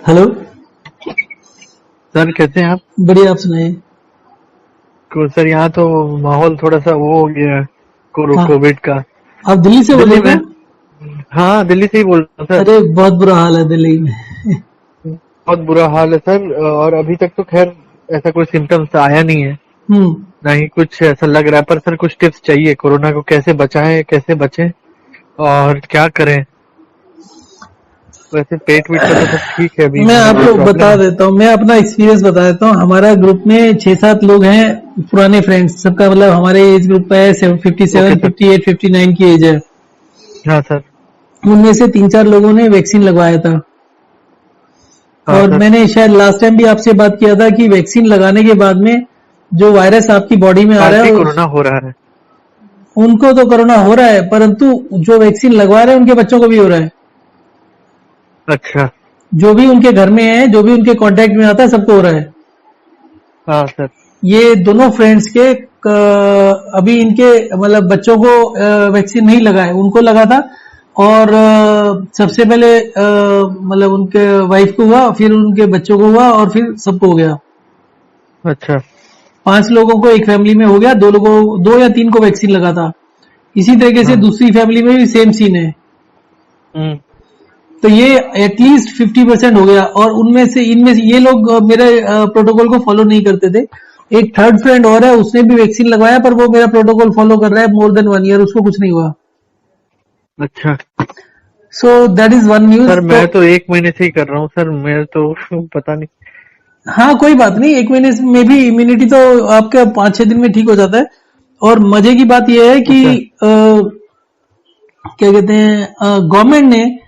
Hello. Sir कैसे हैं आप? बढ़िया, आप सुनाइए। सर यहाँ तो माहौल थोड़ा सा वो हो गया है हाँ, कोविड का। आप दिल्ली से बोल रहे दिल्ली हो में। क्या? हाँ, दिल्ली से ही बोल रहा हूँ सर। अरे बहुत बुरा हाल है दिल्ली में। बहुत बुरा हाल है सर, और अभी तक तो खैर ऐसा कोई सिम्टम्स आया नहीं है, हम्म। ना ही कुछ ऐसा लग रहा है। पर सर कुछ टिप्स चाहिए, कोरोना को कैसे बचाएं, कैसे बचें और क्या करें। वैसे पेट वेट का तो सब ठीक है, अभी मैं ना कोई आपको प्रॉब्लम बता है। देता हूँ, मैं अपना एक्सपीरियंस बता देता हूँ। हमारा ग्रुप में 6-7 लोग हैं, पुराने फ्रेंड्स सबका, मतलब हमारे एज ग्रुप का है 57, ओके सर। 58, 59 की एज है। हाँ सर। उनमें से 3-4 लोगों ने वैक्सीन लगवाया था। हाँ और सर। मैंने शायद लास्ट टाइम भी आपसे बात किया था कि वैक्सीन लगाने के बाद में जो वायरस आपकी बॉडी में आ आज रहा भी है कोरोना हो रहा है। उनको तो कोरोना हो रहा है, परंतु जो वैक्सीन लगवा रहे हैं उनके बच्चों को भी हो रहा है। अच्छा। जो भी उनके घर में है, जो भी उनके कांटेक्ट में आता है, सबको हो रहा है। हाँ सर। ये दोनों फ्रेंड्स के अभी इनके मतलब बच्चों को वैक्सीन नहीं लगा है, उनको लगा था। और सबसे पहले मतलब उनके वाइफ को हुआ, फिर उनके बच्चों को हुआ, और फिर सबको हो गया। अच्छा। 5 लोगों को एक फैमिली में हो गया, 2 लोगों, 2 या 3 को वैक्सीन लगा था। इसी तरीके से हाँ। दूसरी फैमिली में भी सेम सीन है। हम्म। तो ये एटलीस्ट 50% हो गया। और इनमें से ये लोग मेरे प्रोटोकॉल को फॉलो नहीं करते थे। एक थर्ड फ्रेंड और है, उसने भी वैक्सीन लगवाया, पर वो मेरा प्रोटोकॉल फॉलो कर रहा है मोर देन 1 ईयर, उसको कुछ नहीं हुआ। अच्छा so that is one news. Sir, तो मैं तो 1 महीने से ही कर रहा हूँ सर, मेरे तो पता नहीं। हाँ, कोई बात नहीं, 1 महीने में भी इम्यूनिटी तो आपका 5-6 दिन में ठीक हो जाता है। और मजे की बात यह है कि अच्छा। क्या कहते हैं, गवर्नमेंट ने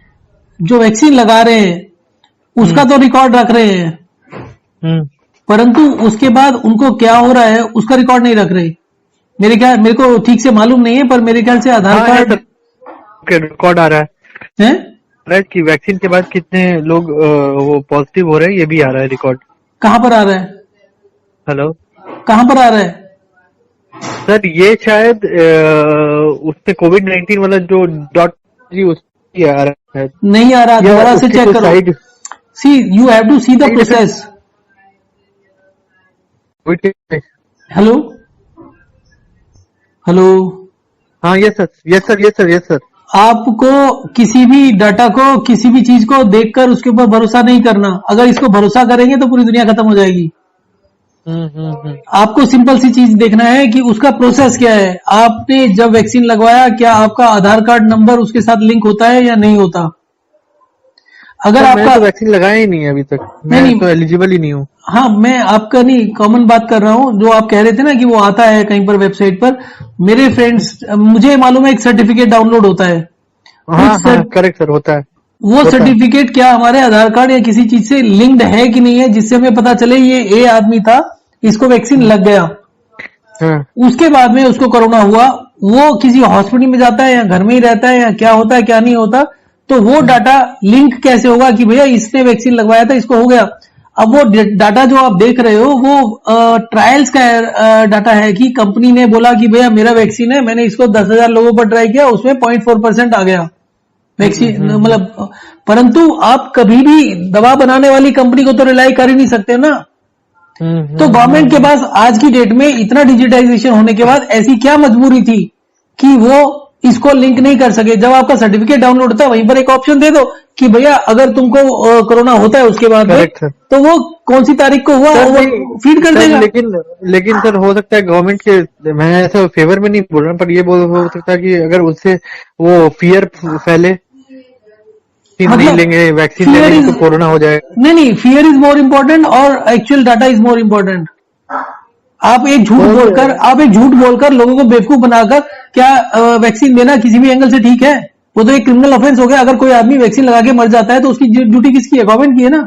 जो वैक्सीन लगा रहे हैं हम्म। उसका तो रिकॉर्ड रख रहे हैं, हम्म। परंतु उसके बाद उनको क्या हो रहा है उसका रिकॉर्ड नहीं रख रहे। मेरे को ठीक से मालूम नहीं है, पर मेरे ख्याल से आधार हाँ है कार्ड सर, के रिकॉर्ड आ है। रहा है कि वैक्सीन के बाद कितने लोग वो पॉजिटिव हो रहे हैं, ये भी आ रहा है रिकॉर्ड। कहां पर आ रहा है? हेलो। कहां पर आ रहा है? सर ये शायद उससे कोविड-19 वाला जो डॉट जी उसकी आ रहा है, नहीं आ रहा, या दोबारा से उसकी चेक कोई करो। Side see, you have to see the side effect process. Covid के। हेलो। हेलो। हाँ yes sir, yes sir, yes sir, yes sir. आपको किसी भी डाटा को, किसी भी चीज को देखकर उसके ऊपर भरोसा नहीं करना। अगर इसको भरोसा करेंगे तो पूरी दुनिया खत्म हो जाएगी। हम्म। आपको सिंपल सी चीज देखना है कि उसका प्रोसेस क्या है। आपने जब वैक्सीन लगवाया, क्या आपका आधार कार्ड नंबर उसके साथ लिंक होता है या नहीं होता? अगर सर मैंने आपका, तो वैक्सीन लगाया ही नहीं है अभी तक, नहीं मैं नहीं, तो एलिजिबल ही नहीं हूँ। हाँ, मैं आपका नहीं, कॉमन बात कर रहा हूं। जो आप कह रहे थे ना कि वो आता है कहीं पर वेबसाइट पर, मेरे फ्रेंड्स, मुझे मालूम है एक सर्टिफिकेट डाउनलोड होता है। हाँ उस हाँ सर्ट, करेक्ट सर, होता है। वो होता है। सर्टिफिकेट क्या हमारे आधार कार्ड या किसी चीज से लिंक्ड है कि नहीं है, जिससे हमें पता चले ये ए आदमी था, इसको वैक्सीन हम्म। लग गया। हाँ। उसके बाद में उसको कोरोना हुआ, वो किसी हॉस्पिटल में जाता है या घर में ही रहता है या क्या होता है क्या नहीं होता, तो वो हम्म। डाटा लिंक कैसे होगा कि भैया इसने वैक्सीन लगवाया था, इसको हो गया। अब वो डाटा जो आप देख रहे हो वो ट्रायल्स का डाटा है कि कंपनी ने बोला कि भैया मेरा वैक्सीन है, मैंने इसको 10,000 लोगों पर ट्राई किया, उसमें 0.4% आ गया वैक्सीन, हम्म। मतलब। परंतु आप कभी भी दवा बनाने वाली कंपनी को तो रिलाई कर ही नहीं सकते ना। तो गवर्नमेंट के हम्म। पास आज की डेट में इतना डिजिटाइजेशन होने के बाद ऐसी क्या मजबूरी थी कि वो इसको लिंक नहीं कर सके। जब आपका सर्टिफिकेट डाउनलोड होता है, वहीं पर एक ऑप्शन दे दो कि भैया अगर तुमको कोरोना होता है उसके बाद में, करेक्ट सर। तो वो कौन सी तारीख को हुआ सर वो नहीं फीड कर सर, देगा। लेकिन सर हो सकता है गवर्नमेंट के, मैं ऐसा फेवर में नहीं बोल रहा, पर ये बोल हो सकता है कि अगर उससे वो फियर फैले कि नहीं मतलब लेंगे, वैक्सीन ले फियर लेंगे इज, तो कोरोना हो जाएगा। नहीं नहीं, फियर इज मोर इंपॉर्टेंट और actual data is more important. Sir आप एक झूठ बोलकर लोगों को बेवकूफ बनाकर क्या वैक्सीन देना किसी भी एंगल से ठीक है? वो तो एक क्रिमिनल ऑफेंस हो गया। अगर कोई आदमी वैक्सीन लगा के मर जाता है तो उसकी ड्यूटी किसकी है? गवर्नमेंट की है ना।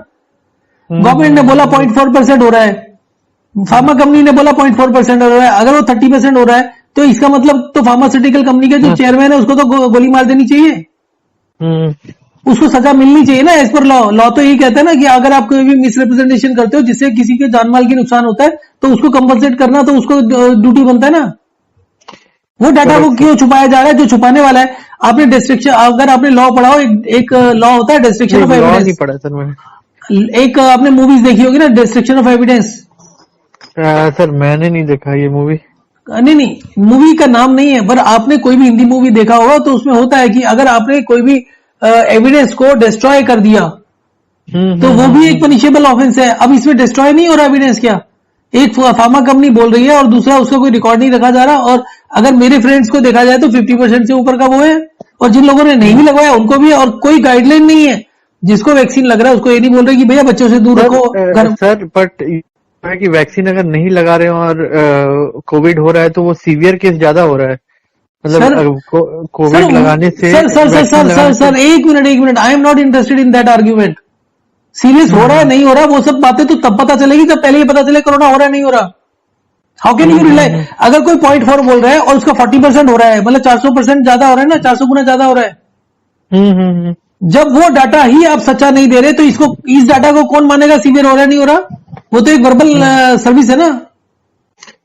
गवर्नमेंट ने बोला हम्म। 0.4% हो रहा है, हम्म। फार्मा कंपनी ने बोला 0.4% हो रहा है। अगर वो 30% हो रहा है तो इसका मतलब तो फार्मास्यूटिकल कंपनी के जो हाँ। चेयरमैन है उसको तो गोली मार देनी चाहिए, हम्म। उसको सजा मिलनी चाहिए ना एज पर लॉ। लॉ तो यही कहता है ना कि अगर आप कोई भी मिसरिप्रेजेंटेशन करते हो जिससे किसी के जान माल की नुकसान होता है तो उसको कंपनसेट करना तो उसको ड्यूटी बनता है ना। वो डाटा वो करेक्ट सर। क्यों छुपाया जा रहा है जो छुपाने वाला है? आपने डिस्ट्रिक्शन, अगर आपने लॉ पढ़ाओ, एक लॉ होता है डिस्ट्रिक्शन नहीं, ऑफ लॉ नहीं एविडेंस। पढ़ा सर मैंने। एक आपने मूवीज देखी होगी ना, डिस्ट्रक्शन ऑफ एविडेंस। सर मैंने नहीं देखा ये मूवी। नहीं नहीं, मूवी का नाम नहीं है, पर आपने कोई भी हिंदी मूवी देखा होगा तो उसमें होता है कि अगर आपने कोई भी एविडेंस को डिस्ट्रॉय कर दिया तो वो भी एक पनिशेबल ऑफेंस है। अब इसमें डिस्ट्रॉय नहीं हो रहा एविडेंस, क्या एक फार्मा कंपनी बोल रही है और दूसरा उसका कोई रिकॉर्ड नहीं रखा जा रहा, और अगर मेरे फ्रेंड्स को देखा जाए तो 50% से ऊपर का वो है, और जिन लोगों ने नहीं भी लगवाया उनको भी, और कोई गाइडलाइन नहीं है। जिसको वैक्सीन लग रहा है उसको ये नहीं बोल रहे कि भैया बच्चों से दूर रखो घर। सर बट है कि वैक्सीन अगर नहीं लगा रहे हो और कोविड हो रहा है तो वो सीवियर केस ज्यादा हो रहा है। मतलब कोविड लगाने से सर एक minute, I am not interested in that argument. Serious हो रहा है नहीं हो रहा वो सब बातें तो तब पता चलेगी जब पहले ही पता चले कोरोना हो रहा है नहीं हो रहा। How can you rely? अगर कोई 0.4 बोल रहा है और उसका 40% हो रहा है, मतलब 400% ज्यादा हो रहा है ना, 400 गुना ज्यादा हो रहा है। जब वो डाटा ही आप सच्चा नहीं दे रहे तो इस डाटा को कौन मानेगा सीवियर हो रहा है नहीं हो रहा? वो तो एक वर्बल सर्विस है ना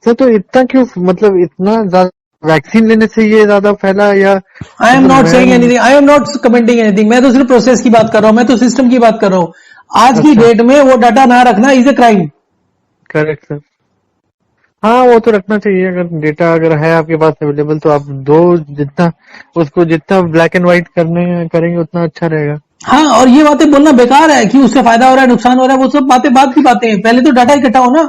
सर। तो इतना क्यों, मतलब इतना ज्यादा वैक्सीन लेने से ये ज्यादा फैला या? I am not saying anything, I am not commenting anything. मैं तो सिर्फ प्रोसेस की बात कर रहा हूं, मैं तो सिस्टम की बात कर रहा हूं। आज की डेट में वो डाटा ना रखना is a crime. Correct sir. हाँ वो तो रखना चाहिए। अगर डेटा अगर है आपके पास अवेलेबल तो आप दो, जितना ब्लैक एंड व्हाइट करेंगे उतना अच्छा रहेगा। हाँ, और ये बातें बोलना बेकार है कि उससे फायदा हो रहा है नुकसान हो रहा है, वो सब बातें बात की बातें हैं। पहले तो डाटा इकट्ठा हो ना।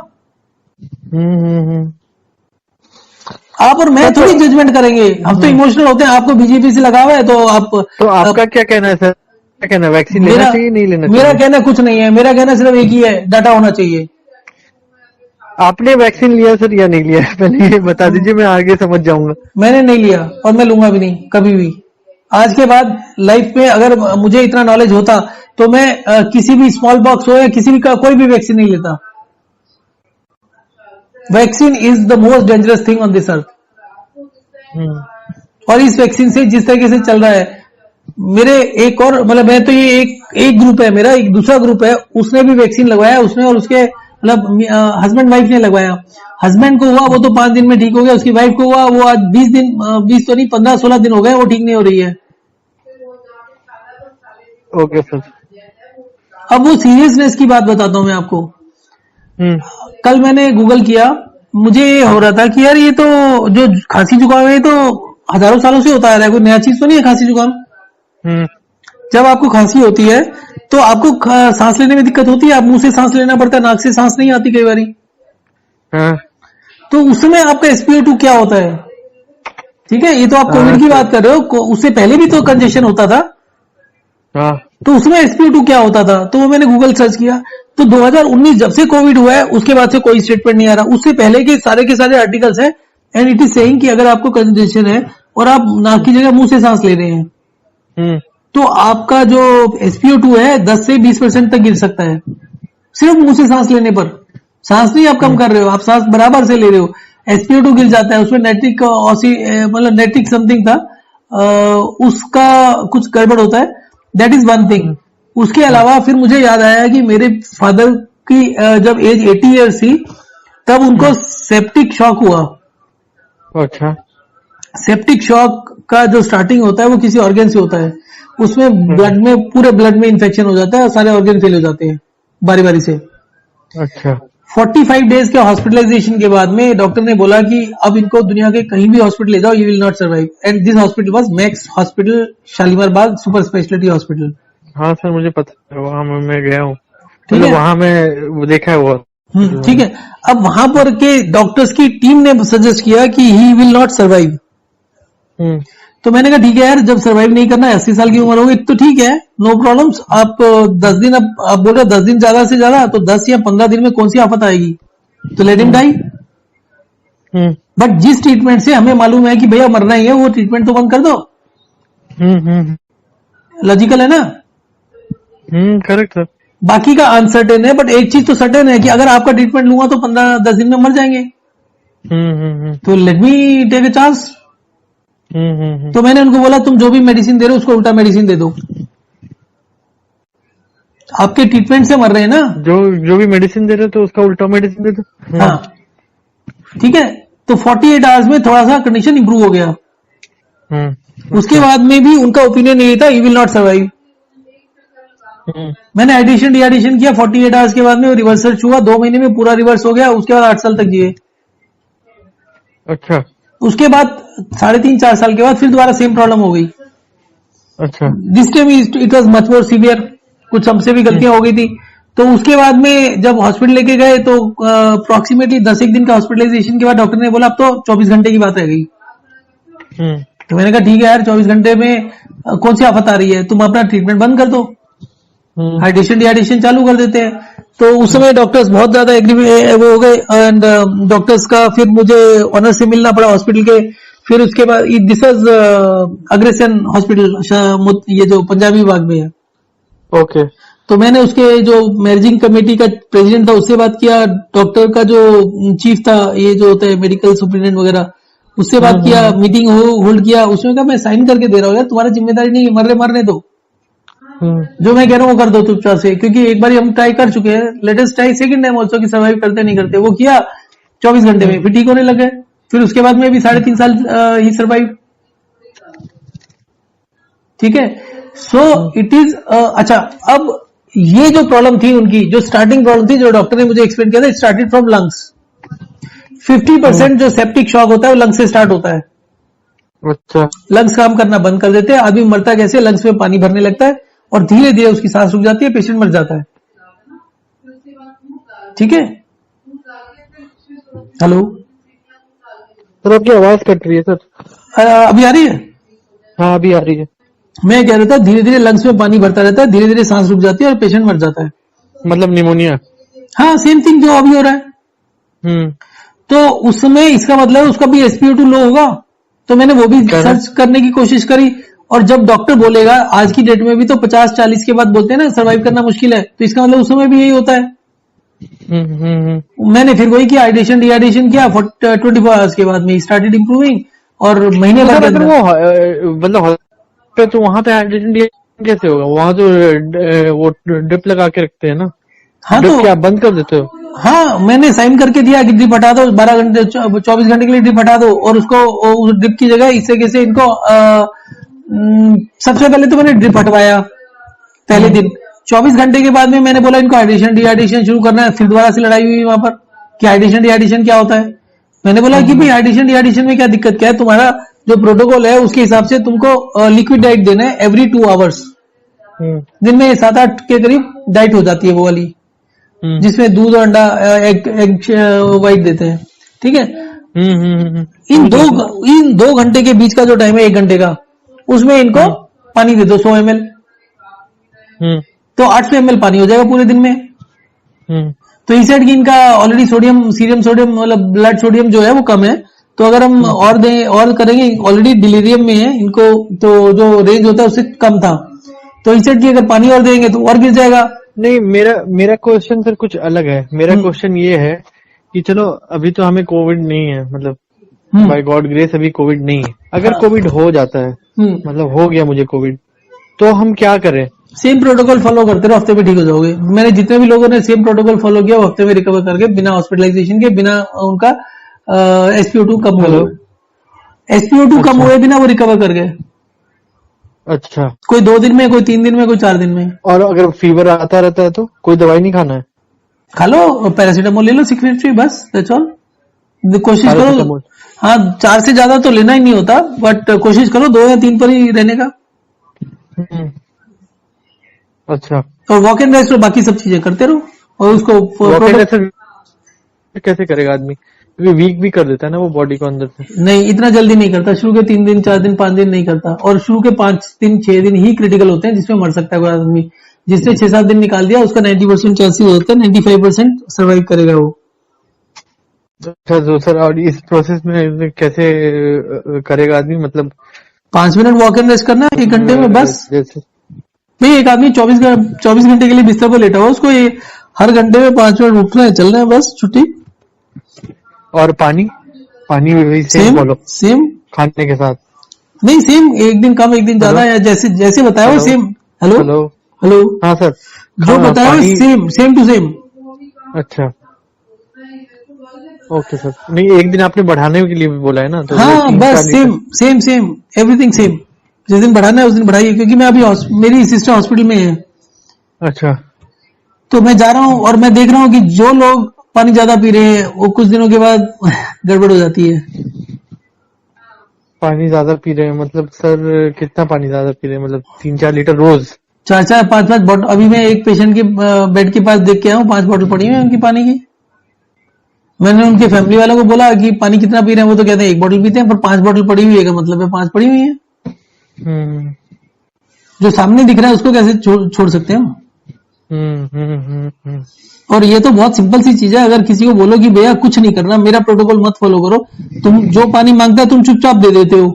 आप और मैं थोड़ी जजमेंट करेंगे, हम तो इमोशनल होते हैं। आपको बीजेपी से लगाव है तो आप, तो आपका क्या कहना है सर? क्या कहना है, वैक्सीन लेना चाहिए नहीं लेना चाहिए? मेरा कहना कुछ नहीं है, मेरा कहना सिर्फ एक ही है, डाटा होना चाहिए। आपने वैक्सीन लिया सर या नहीं लिया? पहले ये बता दीजिए, मैं आगे समझ जाऊंगा। मैंने नहीं लिया और मैं लूंगा भी नहीं कभी भी। आज के बाद लाइफ में अगर मुझे इतना नॉलेज होता तो मैं किसी भी स्मॉल बॉक्स हो या किसी भी का कोई भी वैक्सीन नहीं लेता। Vaccine is the most dangerous thing on this earth. और इस वैक्सीन से जिस तरीके से चल रहा है, मेरे एक और, मतलब मैं तो ये एक ग्रुप है मेरा, एक दूसरा ग्रुप है, उसने भी वैक्सीन लगवाया, उसने और उसके मतलब हस्बैंड वाइफ ने लगवाया। हस्बैंड को हुआ वो तो 5 दिन में ठीक हो गया, उसकी वाइफ को हुआ वो आज 20 तो नहीं 15-16 दिन हो गए वो ठीक नहीं हो रही है। Okay sir. अब वो सीरियसनेस की बात बताता हूं मैं आपको। कल मैंने गूगल किया, मुझे ये हो रहा था कि यार ये तो जो खांसी जुकाम है ये तो हजारों सालों से होता आ रहा है, कोई नया चीज तो नहीं है खांसी जुकाम। जब आपको खांसी होती है तो आपको सांस लेने में दिक्कत होती है, आप मुंह से सांस लेना पड़ता है, नाक से सांस नहीं आती कई बारी। तो उस समय आपका SpO2 क्या होता है? ठीक है, ये तो आप कोविड की बात कर रहे हो, उससे पहले भी तो कंजेशन होता था। तो उसमें SpO2 क्या होता था? तो वो मैंने गूगल सर्च किया तो 2019 जब से कोविड हुआ है उसके बाद से कोई स्टेटमेंट नहीं आ रहा। उससे पहले के सारे आर्टिकल्स हैं एंड इट इज सेइंग कि अगर आपको कंजेशन है और आप नाक की जगह मुंह से सांस ले रहे हैं तो आपका जो SpO2 है 10 से 20% तक गिर सकता है, सिर्फ मुंह से सांस लेने पर। सांस नहीं आप कम कर रहे हो, आप सांस बराबर से ले रहे हो, SpO2 गिर जाता है। उसमें नाइट्रिक मतलब नाइट्रिक समथिंग था, उसका कुछ गड़बड़ होता है, दैट इज वन थिंग। उसके अलावा फिर मुझे याद आया कि मेरे फादर की जब एज 80 ईयर्स थी तब उनको सेप्टिक शॉक हुआ। अच्छा। सेप्टिक शॉक का जो स्टार्टिंग होता है वो किसी ऑर्गन से होता है, उसमें ब्लड में, पूरे ब्लड में इन्फेक्शन हो जाता है और सारे ऑर्गन फेल हो जाते हैं बारी बारी से। अच्छा। 45 डेज के हॉस्पिटलाइजेशन के बाद में डॉक्टर ने बोला कि अब इनको दुनिया के कहीं भी हॉस्पिटल ले जाओ, you will not survive. And this hospital was max hospital, Shalimar Bagh super speciality hospital. हाँ सर मुझे पता है, वहां मैं गया हूँ, मतलब वहां मैं देखा है वो। ठीक है, अब वहां पर के डॉक्टर्स की टीम ने सजेस्ट किया कि ही विल नॉट सर्वाइव। तो मैंने कहा ठीक है यार, जब सर्वाइव नहीं करना है, 80 साल की उम्र होगी तो ठीक है, नो प्रॉब्लम्स। आप 10 दिन, अब आप बोल रहे 10 दिन ज्यादा से ज्यादा, तो 10 या 15 दिन में कौन सी आफत आएगी, तो लेट हिम डाई। बट जिस ट्रीटमेंट से हमें मालूम है कि भैया मरना ही है, वो ट्रीटमेंट तो बंद कर दो। लॉजिकल है ना? Correct sir. बाकी का अनसर्टेन है, बट एक चीज तो सर्टेन है कि अगर आपका ट्रीटमेंट लूंगा तो 15-10 दिन में मर जाएंगे। तो let me take a chance. तो मैंने उनको बोला तुम जो भी मेडिसिन दे रहे हो उसको उल्टा मेडिसिन दे दो, आपके ट्रीटमेंट से मर रहे हैं ना। जो भी मेडिसिन दे रहे हो तो उसका उल्टा मेडिसिन दे दो। हाँ ठीक है, तो 48 आवर्स में थोड़ा सा कंडीशन इंप्रूव हो गया। उसके बाद में भी उनका ओपिनियन यही था, यू विल नॉट सर्वाइव। मैंने एडिशन डिएडिशन किया 48 आवर्स के बाद में रिवर्स सर्च हुआ, 2 महीने में पूरा रिवर्स हो गया, उसके बाद 8 साल तक जिए। अच्छा उसके बाद 3.5-4 साल के बाद फिर दोबारा सेम प्रॉब्लम हो गई। अच्छा। This time it was much more severe, कुछ हमसे भी गलतियां हो गई थी। तो उसके बाद में जब हॉस्पिटल लेके गए तो अप्रोक्सीमेटली 10 दिन का हॉस्पिटलाइजेशन के बाद डॉक्टर ने बोला अब तो 24 घंटे की बात रह गई। तो मैंने कहा ठीक है यार, 24 घंटे में कौन सी आफत आ रही है, तुम अपना ट्रीटमेंट बंद कर दो, हाइड्रेशन डिहाइड्रेशन चालू कर देते हैं। तो उस समय डॉक्टर्स बहुत ज्यादा एग्री वो हो गए एंड डॉक्टर्स का फिर मुझे ऑनर से मिलना पड़ा हॉस्पिटल के। फिर उसके बाद दिस वाज अग्रेसन हॉस्पिटल, ये जो पंजाबी बाग में है। ओके। तो मैंने उसके जो मैनेजिंग कमेटी का प्रेसिडेंट था उससे बात किया, डॉक्टर का जो चीफ था, ये जो होता है मेडिकल सुप्रिटेंडेंट वगैरह, उससे बात किया, मीटिंग होल्ड किया। उसमें कहा मैं साइन करके दे रहा हूँ यार, तुम्हारी जिम्मेदारी नहीं है, मरने दो, जो मैं कह रहा हूँ वो कर दो चुपचाप से, क्योंकि एक बार हम ट्राई कर चुके हैं, latest try second time also कि सर्वाइव करते नहीं करते। वो किया 24 घंटे में, फिर ठीक होने लगे। फिर उसके बाद में भी 3.5 साल ही सर्वाइव। ठीक है, सो इट इज अच्छा। अब ये जो प्रॉब्लम थी उनकी, जो स्टार्टिंग प्रॉब्लम थी, जो डॉक्टर ने मुझे एक्सप्लेन किया था, स्टार्टेड फ्रॉम लंग्स। 50% जो सेप्टिक शॉक होता है वो लंग्स से स्टार्ट होता है। अच्छा। लंग्स काम करना बंद कर देते हैं, आदमी मरता कैसे, लंग्स में पानी भरने लगता है और धीरे धीरे उसकी सांस रुक जाती है, पेशेंट मर जाता है। ठीक है, हेलो सर आपकी आवाज कट रही है सर। अभी आ रही है? हाँ अभी आ रही है। मैं कह रहा था धीरे धीरे लंग्स में पानी भरता रहता है, धीरे धीरे सांस रुक जाती है और पेशेंट मर जाता है। मतलब निमोनिया। हाँ, सेम थिंग जो अभी हो रहा है। तो उस समय इसका मतलब उसका भी SpO2 लो होगा। तो मैंने वो भी सर्च करने की कोशिश करी, और जब डॉक्टर बोलेगा, आज की डेट में भी तो 50-40 के बाद बोलते हैं ना सर्वाइव करना मुश्किल है, तो इसका मतलब उस समय भी यही होता है। मैंने फिर वही किया, हाइड्रेशन डिहाइड्रेशन किया 24 आवर्स के बाद में स्टार्टेड इंप्रूविंग, और महीने भर के अगर अंदर वो मतलब तो वहां पे हाइड्रेशन कैसे होगा? वहां तो वो ड्रिप लगा के रखते हैं ना। हाँ, ड्रिप तो क्या बंद कर देते हो? हाँ, मैंने साइन करके दिया कि ड्रिप हटा दो, 12 घंटे 24 घंटे के लिए ड्रिप हटा दो, और उसको उस ड्रिप की जगह इससे कैसे इनको सबसे पहले तो मैंने ड्रिप हटवाया पहले दिन। 24 घंटे के बाद में मैंने बोला इनको हाइड्रेशन डिहाइड्रेशन शुरू करना है। फिर दोबारा से लड़ाई हुई वहां पर कि हाइड्रेशन डिहाइड्रेशन क्या होता है। मैंने बोला कि भाई हाइड्रेशन डिहाइड्रेशन में क्या दिक्कत क्या है, तुम्हारा जो प्रोटोकॉल है उसके हिसाब से तुमको लिक्विड डाइट देना है एवरी 2 आवर्स। दिन में 7-8 के करीब डाइट हो जाती है वो वाली, जिसमें दूध और अंडा एग वाइट देते हैं। ठीक है, इन 2 घंटे के बीच का जो टाइम है 1 घंटे का, उसमें इनको पानी दे दो 100 ml। तो 800 ml पानी हो जाएगा पूरे दिन में। तो इस साइड की इनका ऑलरेडी सीरम सोडियम मतलब ब्लड सोडियम जो है वो कम है, तो अगर हम और दें और करेंगे, ऑलरेडी डिलीरियम में है इनको, तो जो रेंज होता है उससे कम था, तो इस साइड की अगर पानी और देंगे तो और गिर जाएगा। नहीं, मेरा क्वेश्चन सर कुछ अलग है। मेरा क्वेश्चन ये है कि चलो अभी तो हमें कोविड नहीं है, मतलब बाय गॉड ग्रेस अभी कोविड नहीं है। अगर कोविड हो जाता है, मतलब हो गया मुझे कोविड, तो हम क्या करें? सेम प्रोटोकॉल फॉलो करते रहो, हफ्ते में ठीक हो जाओगे। मैंने जितने भी लोगों ने सेम प्रोटोकॉल फॉलो किया वो हफ्ते में रिकवर करके, बिना हॉस्पिटलाइजेशन के, बिना उनका SpO2 कम हुए, SpO2 कम हुए बिना वो रिकवर कर गए। अच्छा, कोई 2 दिन में, कोई 3 दिन में, कोई 4 दिन में। और अगर फीवर आता रहता है तो कोई दवाई नहीं खाना है? खा लो, पैरासीटामोल ले लो 6 बस, दैट्स ऑल। कोशिश करो, हाँ 4 से ज्यादा तो लेना ही नहीं होता, बट कोशिश करो 2 या 3 पर ही रहने का। अच्छा, और वॉक एंड रेस्ट और बाकी सब चीजें करते रहो। और उसको कैसे करेगा आदमी, क्योंकि वीक भी कर देता है ना वो बॉडी को अंदर से। नहीं, इतना जल्दी नहीं करता, शुरू के 3 दिन 4 दिन 5 दिन नहीं करता, और शुरू के 5 दिन 6 दिन ही क्रिटिकल होते हैं जिसमें मर सकता है कोई आदमी। जिसने 6-7 दिन निकाल दिया उसका 90% चांसेस होता है, 95% सर्वाइव करेगा वो। अच्छा तो सर, और इस प्रोसेस में कैसे करेगा आदमी, मतलब 5 मिनट वॉक एंड रेस्ट करना 1 घंटे में बस। नहीं, एक आदमी 24 घंटे के लिए बिस्तर पर लेटा हुआ, उसको ये हर घंटे में 5 मिनट उठना है, चलना है बस, छुट्टी। और पानी भी सेम खाने के साथ? नहीं, सेम, एक दिन कम एक दिन ज्यादा, या जैसे बताया वो सेम। हेलो, हाँ सर, जो बताया वो सेम टू सेम। अच्छा, ओके सर। नहीं, एक दिन आपने बढ़ाने के लिए भी बोला है ना, तो हाँ बस सेम एवरीथिंग सेम। जिस दिन बढ़ाना है उस दिन बढ़ाइए, क्योंकि मैं अभी मेरी सिस्टर हॉस्पिटल में है, अच्छा। तो मैं जा रहा हूँ और मैं देख रहा हूँ कि जो लोग पानी ज्यादा पी रहे हैं वो कुछ दिनों के बाद गड़बड़ हो जाती है। पानी ज्यादा पी रहे हैं मतलब सर कितना पानी ज्यादा पी रहे हैं, मतलब 3-4 लीटर रोज? 4-4 5-5 बॉटल। अभी मैं एक पेशेंट के बेड के पास देख के आया हूँ, 5 बॉटल पड़ी हुई है उनकी पानी की। मैंने उनके फैमिली वालों को बोला कि पानी कितना पी रहे हैं, वो तो कहते हैं 1 बॉटल पीते हैं, पर 5 बॉटल पड़ी हुई है का मतलब है 5 पड़ी हुई है। हम्म जो सामने दिख रहा है उसको कैसे छोड़ सकते हैं हम। हम्म। और ये तो बहुत सिंपल सी चीज है, अगर किसी को बोलो कि भैया कुछ नहीं करना, मेरा प्रोटोकॉल मत फॉलो करो, तुम जो पानी मांगता है तुम चुपचाप दे देते हो,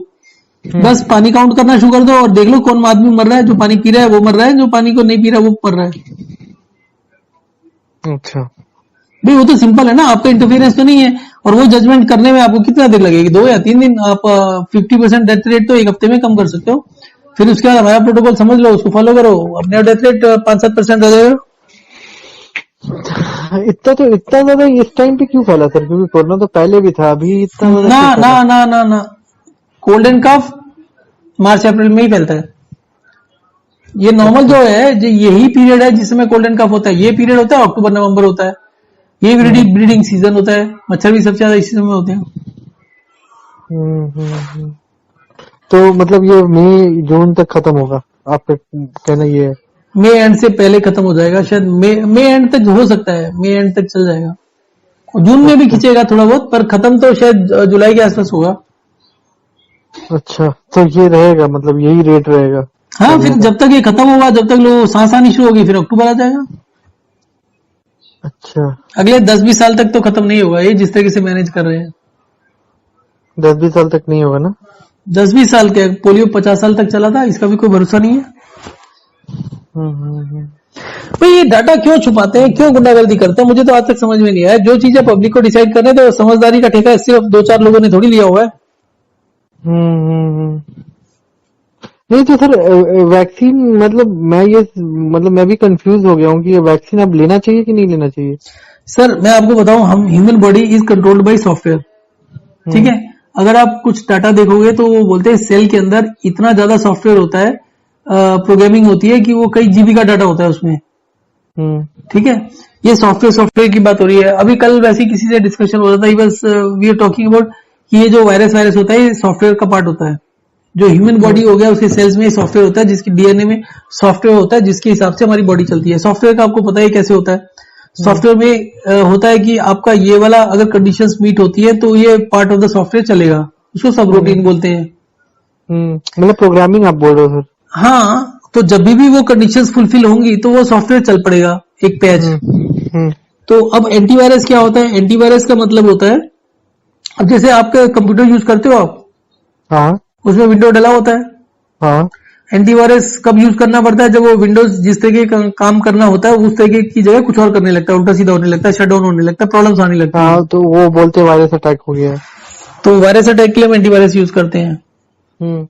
बस पानी काउंट करना शुरू कर दो और देख लो कौन आदमी मर रहा है। जो पानी पी रहा है वो मर रहा है, जो पानी को नहीं पी रहा है वो मर रहा है। अच्छा। भाई वो तो सिंपल है ना, आपका इंटरफेरेंस तो नहीं है। और वो जजमेंट करने में आपको कितना देर लगेगी, 2 या 3 दिन। आप 50% डेथ रेट तो 1 हफ्ते में कम कर सकते हो। फिर उसके बाद हमारा प्रोटोकॉल समझ लो, उसको फॉलो करो, अपने डेथ रेट 5-7% रह जाएगा। इतना ज्यादा इस टाइम पे क्यों फैला सर? क्योंकि कोरोना तो पहले भी था, अभी इतना ज्यादा ना क्यों ना फैला? ना ना ना, कोल्ड एंड कफ मार्च अप्रैल में ही फैलता है। ये नॉर्मल अच्छा। जो है, जो यही पीरियड है जिसमें कोल्ड एंड कफ होता है। ये पीरियड होता है अक्टूबर नवंबर होता है, ये हम्म ब्रीडिंग सीजन होता है। मच्छर भी सबसे ज्यादा इसी समय होते हैं। हम्म। तो मतलब ये मई जून तक खत्म होगा, आपका कहना ये है? मई एंड से पहले खत्म हो जाएगा शायद। मई एंड तक हो सकता है, मई एंड तक चल जाएगा। जून में भी अच्छा खींचेगा थोड़ा बहुत, पर खत्म तो शायद जुलाई के आसपास होगा। अच्छा। तो ये रहेगा, मतलब यही रेट रहेगा हाँ, फिर फैलने का? जब तक ये खत्म होगा, जब तक लोग सांस आनी शुरू होगी, फिर अक्टूबर आ जाएगा। अच्छा। अगले 10-20 साल तक तो खत्म नहीं होगा ये, जिस तरीके से मैनेज कर रहे हैं। 10-20 साल तक नहीं होगा ना? 10-20 साल के, पोलियो 50 साल तक चला था, इसका भी कोई भरोसा नहीं है। हम्म। भाई ये डाटा क्यों छुपाते हैं, क्यों गुंडागर्दी करते हैं, मुझे तो आज तक समझ में नहीं आया। जो चीजें पब्लिक को डिसाइड करने, तो समझदारी का ठेका सिर्फ 2-4 लोगों ने थोड़ी लिया हुआ है। हम्म। नहीं तो सर वैक्सीन, मतलब मैं भी कंफ्यूज हो गया हूँ कि ये वैक्सीन अब लेना चाहिए कि नहीं लेना चाहिए? सर मैं आपको बताऊं, हम human body is controlled by software, ठीक हम्म है। अगर आप कुछ डाटा देखोगे तो वो बोलते हैं सेल के अंदर इतना ज्यादा सॉफ्टवेयर होता है, प्रोग्रामिंग होती है कि वो कई जीबी का डाटा होता है उसमें, हम्म ठीक है। ये सॉफ्टवेयर की बात हो रही है। अभी कल वैसे ही किसी से डिस्कशन हो रहा था, बस वी आर टॉकिंग अबाउट कि ये जो वायरस होता है ये सॉफ्टवेयर का पार्ट होता है। जो ह्यूमन बॉडी हम्म हो गया, उसके सेल्स में सॉफ्टवेयर होता है, जिसकी डीएनए में सॉफ्टवेयर होता है, जिसके हिसाब से हमारी बॉडी चलती है। सॉफ्टवेयर का आपको पता है कैसे होता है। हम्म सॉफ्टवेयर में होता है कि आपका ये वाला अगर कंडीशंस मीट होती है तो ये पार्ट ऑफ द सॉफ्टवेयर चलेगा, उसको सब रूटीन हम्म बोलते हैं। मतलब प्रोग्रामिंग आप बोल रहे हो सर? हाँ, तो जब भी वो कंडीशंस फुलफिल होंगी तो वो सॉफ्टवेयर चल पड़ेगा, एक पैच। हम्म तो अब एंटीवायरस क्या होता है, एंटीवायरस का मतलब होता है, अब जैसे आपका कंप्यूटर यूज करते हो आप, हाँ उसमें विंडो डला होता है। हाँ एंटीवायरस कब यूज करना पड़ता है, जब वो विंडोज जिस तरीके का काम करना होता है उस तरीके की जगह कुछ और करने लगता है, उल्टा सीधा होने लगता है, शट डाउन होने लगता है, प्रॉब्लम्स आने लगती हैं। हाँ। तो वो बोलते वायरस अटैक हो गया है। तो वायरस अटैक के लिए हम एंटीवायरस यूज करते हैं। हम्म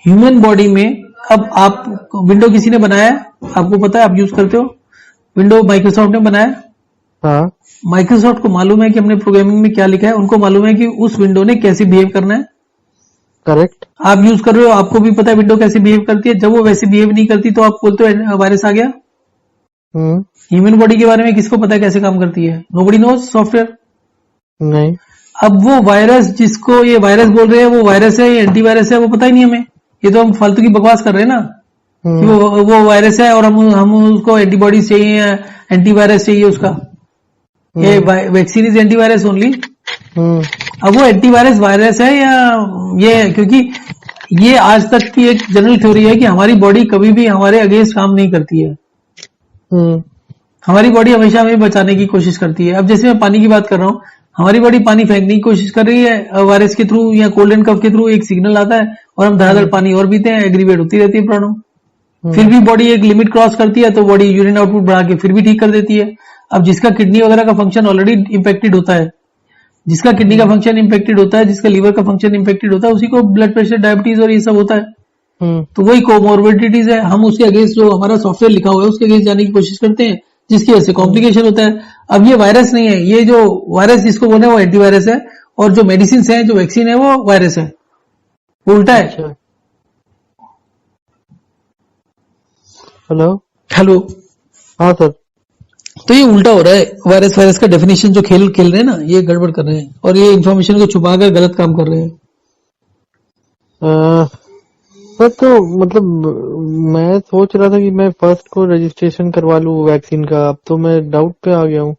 ह्यूमन बॉडी में, अब आप, विंडो किसी ने बनाया है, आपको पता है, आप यूज करते हो विंडो, माइक्रोसॉफ्ट ने बनाया। हाँ माइक्रोसॉफ्ट को मालूम है कि हमने प्रोग्रामिंग में क्या लिखा है, उनको मालूम है कि उस विंडो ने कैसे बिहेव करना है। करेक्ट। आप यूज कर रहे हो, आपको भी पता है विंडो कैसे बिहेव करती है। जब वो वैसे बिहेव नहीं करती तो आप बोलते हो वायरस आ गया। हम्म ह्यूमन बॉडी के बारे में किसको पता है कैसे काम करती है? Nobody knows, software. नहीं। अब वो वायरस जिसको ये वायरस बोल रहे हैं, वो वायरस है या एंटीवायरस है वो पता ही नहीं हमें। ये तो हम फालतू की बकवास कर रहे हैं ना, कि हम्म वो वायरस है और हम उसको एंटीबॉडीज चाहिए या एंटीवायरस चाहिए उसका। ये हम्म वैक्सीन इज एंटीवायरस ओनली। हम्म अब वो एंटीवायरस वायरस है या ये, क्योंकि ये आज तक की एक जनरल थ्योरी है कि हमारी बॉडी कभी भी हमारे अगेंस्ट काम नहीं करती है। हम्म हमारी बॉडी हमेशा हमें बचाने की कोशिश करती है। अब जैसे मैं पानी की बात कर रहा हूँ, हमारी बॉडी पानी फेंकने की कोशिश कर रही है वायरस के थ्रू या कोल्ड एंड कफ के थ्रू, एक सिग्नल आता है और हम धड़ाधड़ हम्म पानी और पीते हैं, एग्रीवेट होती रहती है प्रॉब्लम। फिर हम्म भी बॉडी एक लिमिट क्रॉस करती है तो बॉडी यूरिन आउटपुट बढ़ा के फिर भी ठीक कर देती है। अब जिसका किडनी वगैरह का फंक्शन ऑलरेडी इंपेक्टेड होता है, जिसका किडनी का हम्म फंक्शन इंपेक्टेड होता है, जिसका लीवर का फंक्शन इंपेक्टेड होता है, उसी को ब्लड प्रेशर, डायबिटीज और ये सब होता है। हम्म तो वही कोमोर्बिडिटीज है, हम उसके अगेंस्ट जो हमारा सॉफ्टवेयर लिखा हुआ है उसके अगेंस्ट जाने की कोशिश करते हैं, जिसकी वजह से हम्म कॉम्प्लिकेशन होता है। अब ये वायरस नहीं है, ये जो वायरस जिसको बोले वो एंटीवायरस है, और जो मेडिसिन है, जो वैक्सीन है, वो वायरस है, वो उल्टा है। अच्छा। हेलो। हेलो। हाँ सर। तो ये उल्टा हो रहा है, वायरस का डेफिनेशन जो खेल खेल रहे हैं ना, ये गड़बड़ कर रहे हैं और ये इन्फॉर्मेशन को छुपाकर गलत काम कर रहे हैं। सर तो मतलब मैं सोच रहा था कि मैं फर्स्ट को रजिस्ट्रेशन करवा लूं वैक्सीन का, अब तो मैं डाउट पे आ गया हूँ।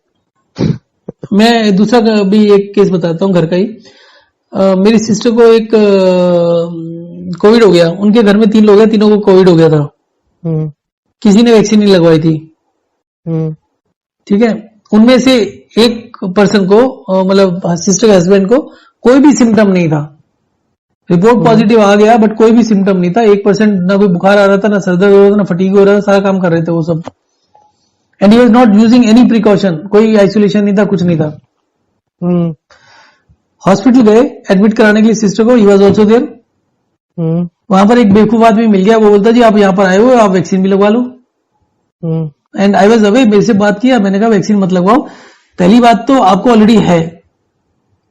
मैं दूसरा भी एक केस बताता हूँ घर का ही। मेरी सिस्टर को एक कोविड हो गया, उनके घर में 3 लोग हैं, तीनों को कोविड हो गया था। किसी ने वैक्सीन नहीं लगवाई थी। ठीक है, उनमें से एक पर्सन को मतलब सिस्टर के हस्बैंड को कोई भी सिम्टम नहीं था। रिपोर्ट पॉजिटिव आ गया बट कोई भी सिम्टम नहीं था। 1% ना कोई बुखार आ रहा था, ना सर दर्द हो रहा था, ना फटीग हो रहा था, सारा काम कर रहे थे वो सब। And he was not using any precaution, कोई आइसोलेशन नहीं था, कुछ नहीं था। हॉस्पिटल गए एडमिट कराने के लिए सिस्टर को, ही वाज आल्सो देयर। वहां पर एक बेवकूफ आदमी मिल गया, वो बोलता जी आप यहाँ पर आए हो, आप वैक्सीन भी लगवा लो। एंड आई वाज अवे, मेरे से बात किया, मैंने कहा वैक्सीन मत लगवाओ। पहली बात तो आपको ऑलरेडी है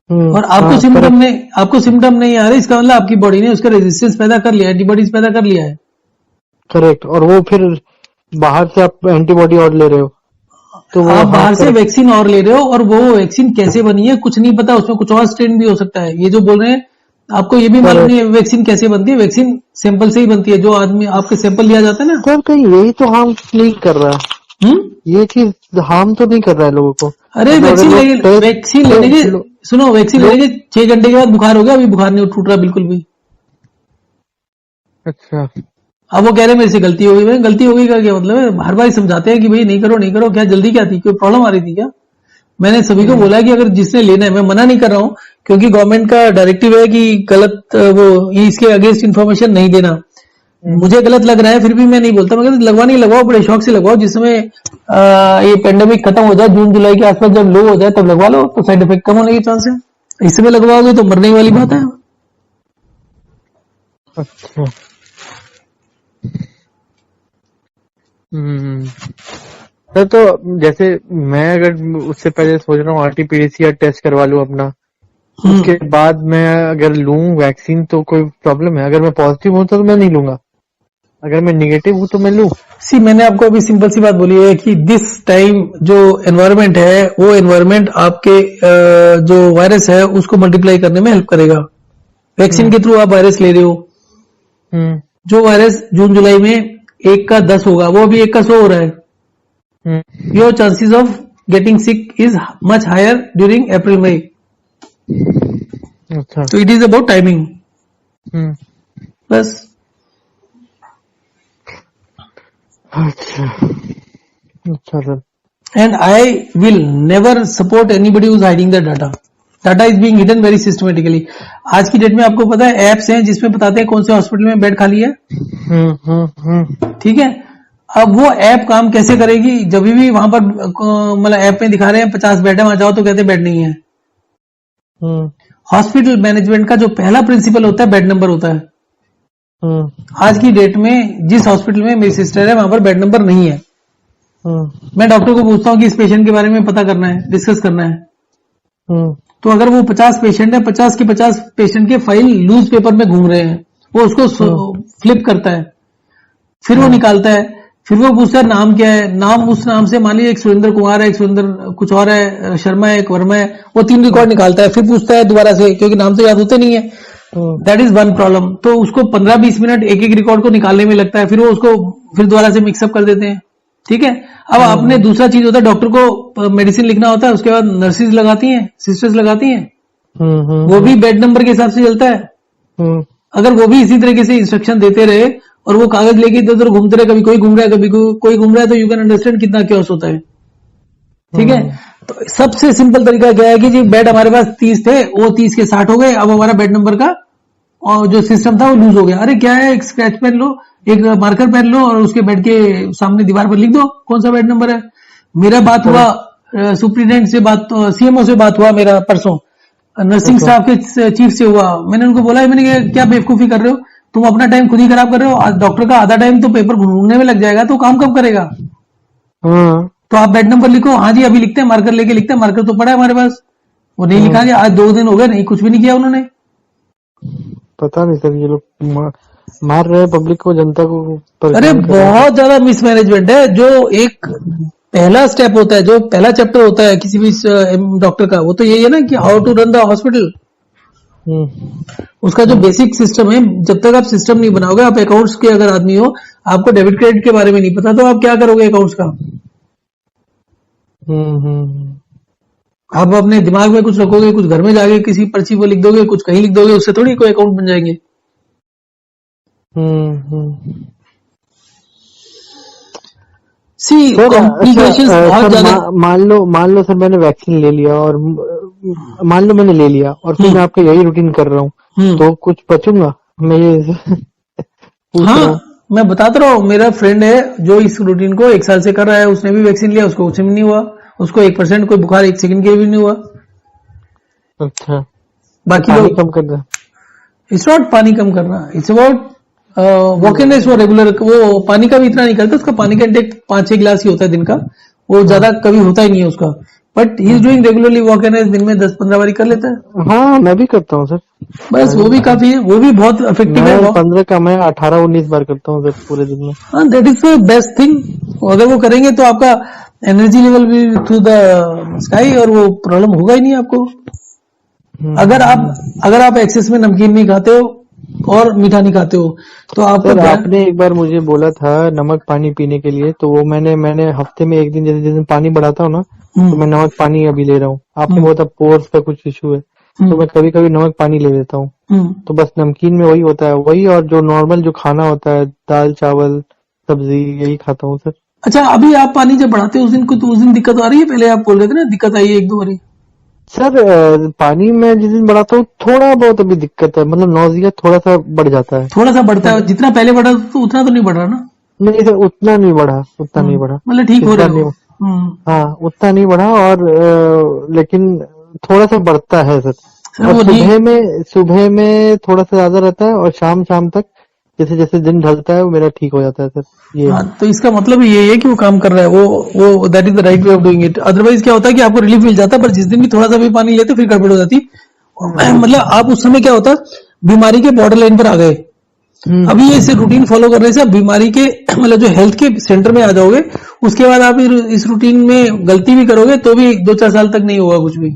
और आपको सिम्टम नहीं आ रहे, इसका मतलब आपकी बॉडी ने उसका रेजिस्टेंस पैदा कर लिया, एंटीबॉडीज पैदा कर लिया है। करेक्ट। और वो फिर बाहर से आप एंटीबॉडी और ले रहे हो, तो वो आप बाहर से वैक्सीन और ले रहे हो और वो वैक्सीन कैसे बनी है कुछ नहीं पता, उसमें कुछ और स्ट्रेन भी हो सकता है। ये जो बोल रहे हैं आपको ये भी मालूम नहीं है वैक्सीन कैसे बनती है। वैक्सीन सैंपल से ही बनती है, जो आदमी आपके सैंपल लिया जाता है ना। सर कहीं यही तो हार्म नहीं कर रहा है, ये चीज हार्म तो नहीं कर रहा है लोगों को। अरे वैक्सीन लेने के सुनो, वैक्सीन लेने के 6 घंटे के बाद बुखार हो गया, अभी बुखार नहीं टूट रहा बिल्कुल भी। अच्छा, अब वो कह रहे मेरे से गलती हो गई। मैं गलती हो गई का क्या मतलब है? हर बार समझाते हैं कि भाई नहीं करो नहीं करो, क्या जल्दी क्या थी, कोई प्रॉब्लम आ रही थी क्या? मैंने सभी को बोला कि अगर जिसने लेना है, मैं मना नहीं कर रहा हूँ क्योंकि गवर्नमेंट का डायरेक्टिव है कि गलत वो ये इसके अगेंस्ट इन्फॉर्मेशन नहीं देना। मुझे गलत लग रहा है फिर भी मैं नहीं बोलता, मैं कहता लगवानी लगवाओ, बड़े शौक से लगवाओ। जिस समय ये पेंडेमिक खत्म हो जाए, जून जुलाई के आसपास जब लो हो जाए तब लगवा लो, तो साइड इफेक्ट कम होने के चांस है। इस समय लगवाओगे तो मरने वाली बात है। अच्छा। सर तो जैसे मैं अगर उससे पहले सोच रहा हूँ आरटीपीसीआर टेस्ट करवा लूँ अपना, उसके बाद मैं अगर लूं वैक्सीन तो कोई प्रॉब्लम है? अगर मैं पॉजिटिव हूं तो मैं नहीं लूंगा, अगर मैं निगेटिव हूं तो मैं लूं? मैंने आपको अभी सिंपल सी बात बोली है कि दिस टाइम जो एनवायरमेंट है वो एनवायरमेंट आपके जो वायरस है उसको मल्टीप्लाई करने में हेल्प करेगा। वैक्सीन के थ्रू आप वायरस ले रहे हो, जो वायरस जून जुलाई में 1 का 10 होगा, वो अभी 1 का 100 हो रहा है। Your chances of getting sick is much higher during April May. अच्छा, तो इट इज अबाउट टाइमिंग बस। अच्छा sir. And I will never support anybody who's hiding the data. Data is being hidden very systematically. आज की date में आपको पता है एप्स हैं जिसमें बताते हैं कौन से हॉस्पिटल में बेड खाली है। ठीक है, अब वो ऐप काम कैसे करेगी? जब भी वहां पर मतलब ऐप में दिखा रहे हैं 50 बेड है, वहां जाओ तो कहते हैं बेड नहीं है। हॉस्पिटल मैनेजमेंट का जो पहला प्रिंसिपल होता है बेड नंबर होता है। आज की डेट में जिस हॉस्पिटल में मेरी सिस्टर है वहां पर बेड नंबर नहीं है। मैं डॉक्टर को पूछता हूँ कि इस पेशेंट के बारे में पता करना है, डिस्कस करना है। तो अगर वो 50 पेशेंट है, 50 के 50 पेशेंट के फाइल लूज पेपर में घूम रहे हैं, वो उसको फ्लिप करता है, फिर वो निकालता है, फिर वो पूछता है नाम क्या है, नाम उस नाम से मान लीजिए एक सुरेंद्र कुमार है, एक सुरेंद्र कुछ और है, शर्मा है, एक वर्मा है, वो 3 रिकॉर्ड निकालता है, फिर पूछता है दोबारा से क्योंकि नाम तो याद होते नहीं है। That is one problem. तो उसको 15-20 मिनट एक एक रिकॉर्ड को निकालने में लगता है, फिर वो उसको फिर दोबारा से मिक्सअप कर देते हैं। ठीक है, अब आपने दूसरा चीज होता है, डॉक्टर को मेडिसिन लिखना होता है, उसके बाद नर्सिस लगाती हैं, सिस्टर्स लगाती हैं, वो भी बेड नंबर के हिसाब से चलता है। अगर वो भी इसी तरीके से इंस्ट्रक्शन देते रहे और वो कागज लेके इधर उधर घूमते रहे, कभी कोई घूम रहा है कभी कोई घूम रहा है, तो यू कैन अंडरस्टैंड कितना क्योस होता है। ठीक है, तो सबसे सिंपल तरीका क्या है कि जी बेड हमारे पास 30 थे, वो 30 के 60 हो गए, अब हमारा बेड नंबर का और जो सिस्टम था वो लूज हो गया। अरे क्या है, एक स्क्रैच पेन लो, एक मार्कर पेन लो और उसके बेड के सामने दीवार पर लिख दो कौन सा बेड नंबर है। मेरा बात हुआ सुप्रिटेंडेंट से, बात सीएमओ से बात हुआ मेरा परसों, नर्सिंग स्टाफ के चीफ से हुआ। मैंने उनको बोला, मैंने क्या बेवकूफी कर रहे हो तुम, अपना टाइम खुद ही खराब कर रहे हो। डॉक्टर का आधा टाइम तो पेपर ढूंढने में लग जाएगा, तो काम कब करेगा? तो आप बेड नंबर लिखो। हाँ जी अभी लिखते हैं, मार्कर लेके लिखते हैं, मार्कर तो पड़ा है हमारे पास, वो नहीं लिखा गया। आज 2 दिन हो गए, नहीं कुछ भी नहीं किया उन्होंने। पता नहीं सर, ये लोग मार रहे हैं पब्लिक को, जनता को अरे परेशान कर रहे हैं। बहुत ज्यादा मिसमैनेजमेंट है। जो एक पहला स्टेप होता है, जो पहला चैप्टर होता है किसी भी डॉक्टर का, वो तो यही है ना कि how to run the hospital. उसका जो बेसिक सिस्टम है, जब तक आप सिस्टम नहीं बनाओगे, आप अकाउंट्स के अगर आदमी हो, आपको डेबिट क्रेडिट के बारे में नहीं पता, तो आप क्या करोगे अकाउंट्स का? आप अपने दिमाग में कुछ रखोगे, कुछ घर में जाके किसी पर्ची पर लिख दोगे, कुछ कहीं लिख दोगे, उससे थोड़ी कोई अकाउंट बन जाएंगे। सी सर कॉम्प्लिकेशंस बहुत सर ज्यादा। मान लो सर मैंने वैक्सीन ले लिया, और मान लो मैंने ले लिया और फिर मैं आपका यही रूटीन कर रहा हूँ, तो कुछ बचूंगा? मैं ये पूछ रहा हूँ। हाँ, मैं बताता रहा हूँ, मेरा फ्रेंड है जो इस रूटीन को 1 साल से कर रहा है, उसने भी वैक्सीन लिया, उसको कुछ भी नहीं हुआ, उसको 1% कोई बुखार 1 सेकंड के लिए भी नहीं हुआ। अच्छा, बाकी पानी लोग, कम करना। इट्स नॉट पानी कम करना, इट्स अबाउट वॉकिंगनेस। वो रेगुलर, वो पानी का भी इतना नहीं करता, उसका पानी का इंटेक 5-6 गिलास ही होता है दिन का, वो ज्यादा कभी होता ही नहीं है उसका। But he is doing regularly walkingness, दिन में 10-15 बार कर लेता है। हाँ, मैं भी करता हूँ सर। बस वो भी काफी है, वो भी बहुत इफेक्टिव है। 15 का मैं 18-19 बार करता हूँ सर पूरे दिन में। हाँ, that is the best thing. अगर वो करेंगे तो आपका एनर्जी लेवल भी थ्रू द स्काई, और वो प्रॉब्लम होगा ही नहीं आपको। अगर आप एक्सेस में नमकीन नहीं खाते हो और मीठा नहीं खाते हो, तो आपको सर आपने एक बार मुझे बोला था नमक पानी पीने के लिए, तो वो मैंने हफ्ते में एक दिन, जैसे जिस दिन पानी बढ़ाता हूँ ना, तो मैं नमक पानी अभी ले रहा हूँ। आपने बोला था पोर्स का कुछ इशू है, तो मैं कभी कभी नमक पानी ले लेता हूँ। तो बस नमकीन में वही होता है, वही, और जो नॉर्मल जो खाना होता है, दाल चावल सब्जी, यही खाता हूँ सर। अच्छा, अभी आप पानी जब बढ़ाते हो उस दिन को, तो उस दिन दिक्कत आ रही है? पहले आप बोल रहे थे ना दिक्कत आई है 1-2 बारी। सर पानी में जिस दिन बढ़ाता हूँ थोड़ा बहुत अभी दिक्कत है, मतलब नौजिया थोड़ा सा बढ़ जाता है। थोड़ा सा बढ़ता है, जितना पहले बढ़ा तो उतना तो नहीं बढ़ रहा ना? नहीं सर, उतना नहीं बढ़ा, उतना नहीं बढ़ा, मतलब ठीक हो इतना रहे नहीं। हो। हाँ, उतना नहीं बढ़ा, और लेकिन थोड़ा सा बढ़ता है सर। सर और वो नहीं, सुबह में थोड़ा सा ज्यादा रहता है, और शाम तक जैसे जैसे दिन ढलता है वो मेरा ठीक हो जाता है सर। ये हाँ, तो इसका मतलब ये है कि वो काम कर रहा है, वो that is the right way of doing it. Otherwise क्या होता है कि आपको रिलीफ मिल जाता है, पर जिस दिन भी थोड़ा सा भी पानी लेते फिर गड़बड़ हो जाती। मतलब आप उस समय क्या होता, बीमारी के बॉर्डर लाइन पर आ गए। अभी ये रूटीन फॉलो करने से आप बीमारी के मतलब जो हेल्थ के सेंटर में आ जाओगे। उसके बाद आप इस रूटीन में गलती भी करोगे तो भी 2-4 साल तक नहीं होगा कुछ भी।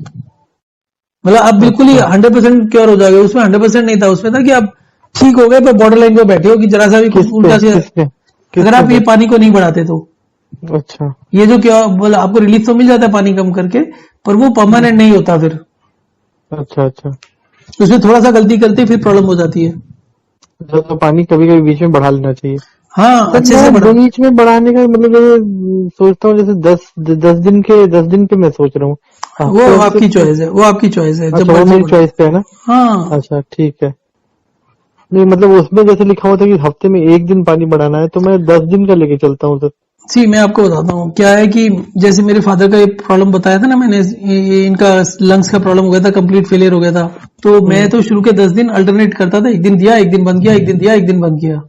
मतलब आप बिल्कुल ही 100% क्योर हो जाओगे। उसमें 100% नहीं था, उसमें था कि आप ठीक हो गए, पर बॉर्डर लाइन पे बैठे हो कि जरा सा भी कुछ उल्टा सीधा, अगर आप ये पानी को नहीं बढ़ाते तो। अच्छा, ये जो क्या बोला, आपको रिलीफ तो मिल जाता है पानी कम करके, पर वो परमानेंट नहीं होता फिर। अच्छा, अच्छा। उसमें थोड़ा सा गलती करते फिर प्रॉब्लम हो जाती है। तो पानी कभी कभी बीच में बढ़ा लेना चाहिए। हाँ, सर अच्छे से मैं बढ़ा। बीच में बढ़ाने का मतलब जैसे सोचता हूँ, जैसे 10 दिन पे मैं सोच रहा हूँ। वो हफ्ते हफ्ते आपकी चॉइस है, वो आपकी चॉइस है, जब अच्छा, वो मर्जी मेरी बढ़ा। चॉइस पे है ना? हाँ, अच्छा, ठीक है। नहीं मतलब उसमें जैसे लिखा हुआ था कि हफ्ते में 1 दिन पानी बढ़ाना है, तो मैं 10 दिन का लेके चलता हूँ सर। सी मैं आपको बताता हूँ क्या है कि जैसे मेरे फादर का ये प्रॉब्लम बताया था ना मैंने, इनका लंग्स का प्रॉब्लम हो गया था, कंप्लीट फेलियर हो गया था। तो मैं तो शुरू के 10 दिन अल्टरनेट करता था, 1 दिन दिया 1 दिन बंद किया, 1 दिन दिया 1 दिन बंद किया,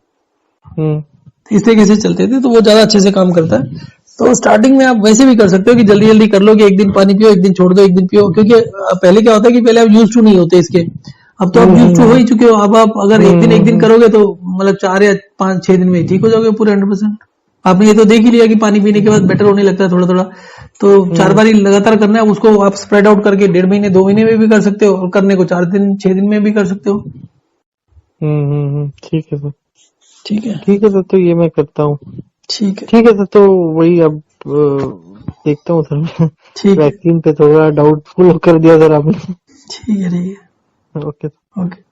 इस तरीके से चलते थे, तो वो ज्यादा अच्छे से काम करता है। तो स्टार्टिंग में आप वैसे भी कर सकते हो कि जल्दी जल्दी कर लो कि 1 दिन पानी पियो, 1 दिन छोड़ दो, 1 दिन पियो, क्योंकि पहले क्या होता है कि पहले आप यूज टू नहीं होते इसके, अब तो आप यूज टू हो ही चुके हो। अब आप अगर 1 दिन करोगे तो मतलब 4 या 5-6 दिन में ठीक हो जाओगे पूरे 100%। आपने ये तो देख ही लिया कि पानी पीने के बाद बेटर होने लगता है थोड़ा थोड़ा। तो 4 बार ही लगातार करना है उसको, आप स्प्रेड आउट करके 1.5 महीने 2 महीने में भी कर सकते हो, और करने को 4 दिन 6 दिन में भी कर सकते हो। ठीक है सर, ठीक है, ठीक है सर, तो ये मैं करता हूँ। ठीक है, ठीक है सर, तो वही अब देखता हूँ सर। ठीक है, वैक्सीन पे थोड़ा डाउटफुल कर दिया सर आपने। ठीक है, ठीक है, ओके। ओके।